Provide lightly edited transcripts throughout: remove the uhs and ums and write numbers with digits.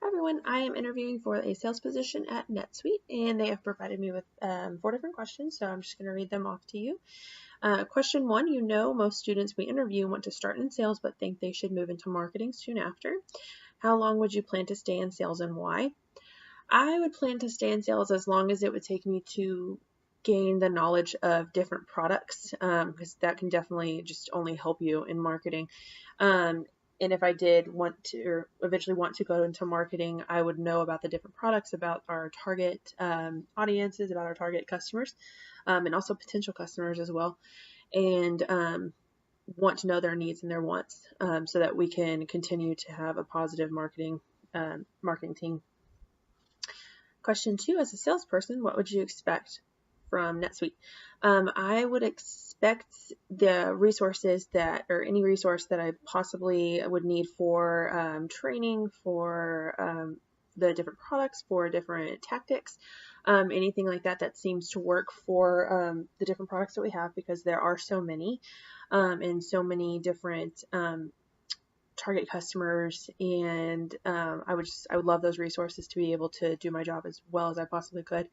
Hi everyone, I am interviewing for a sales position at NetSuite, and they have provided me with 4 different questions, so I'm just going to read them off to you. Question 1, most students we interview want to start in sales but think they should move into marketing soon after. How long would you plan to stay in sales and why? I would plan to stay in sales as long as it would take me to gain the knowledge of different products, because that can definitely just only help you in marketing. And if I did want to, or eventually want to go into marketing, I would know about the different products, about our target audiences, about our target customers, and also potential customers as well, and want to know their needs and their wants, so that we can continue to have a positive marketing team. Question 2, as a salesperson, what would you expect from NetSuite? I would expect the resources or any resource that I possibly would need for training, for the different products, for different tactics, anything like that seems to work for the different products that we have, because there are so many and so many different target customers, and I would love those resources to be able to do my job as well as I possibly could,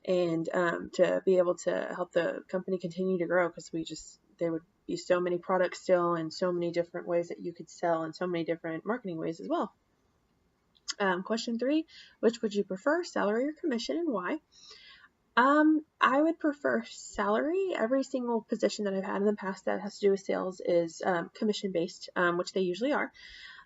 and to be able to help the company continue to grow, because there would be so many products still, and so many different ways that you could sell, and so many different marketing ways as well. Question 3, which would you prefer, salary or commission, and why? I would prefer salary. Every single position that I've had in the past that has to do with sales is commission based, which they usually are.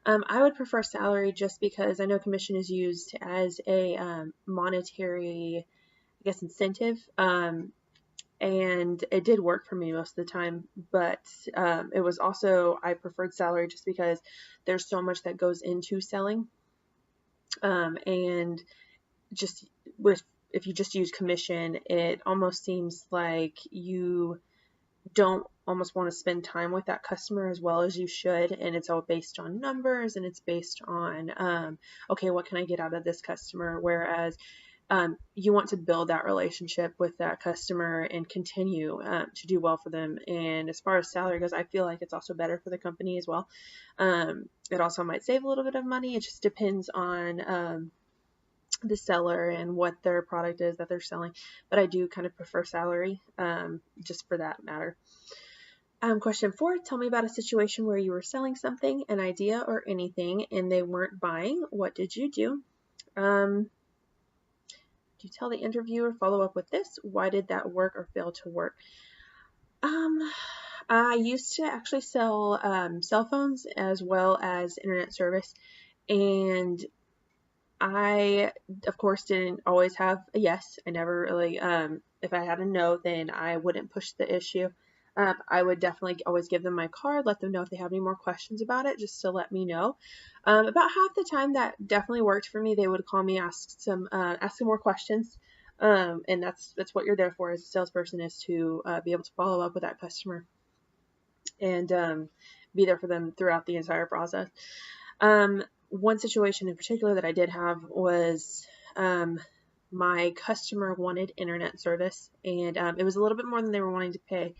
I would prefer salary just because I know commission is used as a monetary, I guess, incentive. And it did work for me most of the time, but it was also, I preferred salary just because there's so much that goes into selling. And just if you just use commission, it almost seems like you don't almost want to spend time with that customer as well as you should, and it's all based on numbers, and it's based on okay, what can I get out of this customer, whereas you want to build that relationship with that customer and continue to do well for them. And as far as salary goes, I feel like it's also better for the company as well. It also might save a little bit of money. It just depends on the seller and what their product is that they're selling, but I do kind of prefer salary just for that matter. Question 4, tell me about a situation where you were selling something, an idea or anything, and they weren't buying. What did you do? Do you tell the interviewer, follow up with this? Why did that work or fail to work? I used to actually sell cell phones as well as internet service, and I, of course, didn't always have a yes. I never really, if I had a no, then I wouldn't push the issue. I would definitely always give them my card, let them know if they have any more questions about it, just to let me know. About half the time that definitely worked for me. They would call me, ask some more questions. And that's what you're there for as a salesperson, is to be able to follow up with that customer and be there for them throughout the entire process. One situation in particular that I did have was my customer wanted internet service, and it was a little bit more than they were wanting to pay.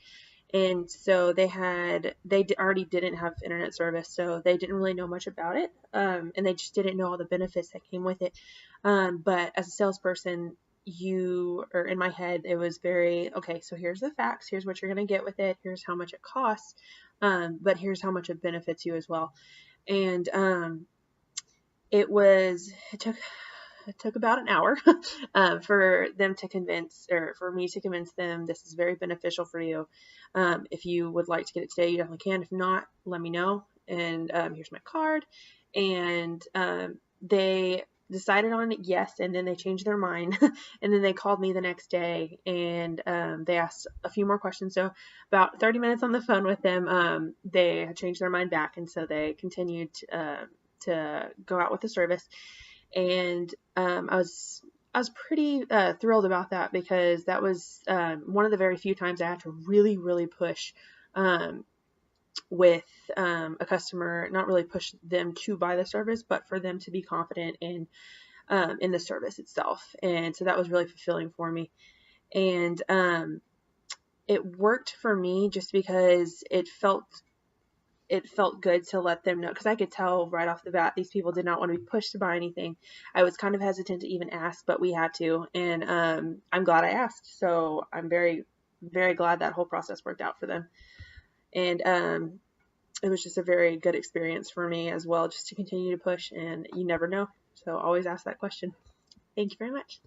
And so they already didn't have internet service, so they didn't really know much about it, and they just didn't know all the benefits that came with it. But as a salesperson, or in my head, it was very, okay, so here's the facts, here's what you're going to get with it, here's how much it costs, but here's how much it benefits you as well. And it took about an hour for me to convince them this is very beneficial for you. If you would like to get it today, you definitely can. If not, let me know. And here's my card. And they decided on it, yes, and then they changed their mind. And then they called me the next day, and they asked a few more questions. So about 30 minutes on the phone with them, they had changed their mind back, and so they continued to go out with the service. And I was pretty thrilled about that, because that was one of the very few times I had to really, really push with a customer, not really push them to buy the service, but for them to be confident in the service itself. And so that was really fulfilling for me. And it worked for me just because it felt it felt good to let them know, because I could tell right off the bat these people did not want to be pushed to buy anything. I was kind of hesitant to even ask, but we had to, and I'm glad I asked. So I'm very, very glad that whole process worked out for them. And it was just a very good experience for me as well, just to continue to push, and you never know. So always ask that question. Thank you very much.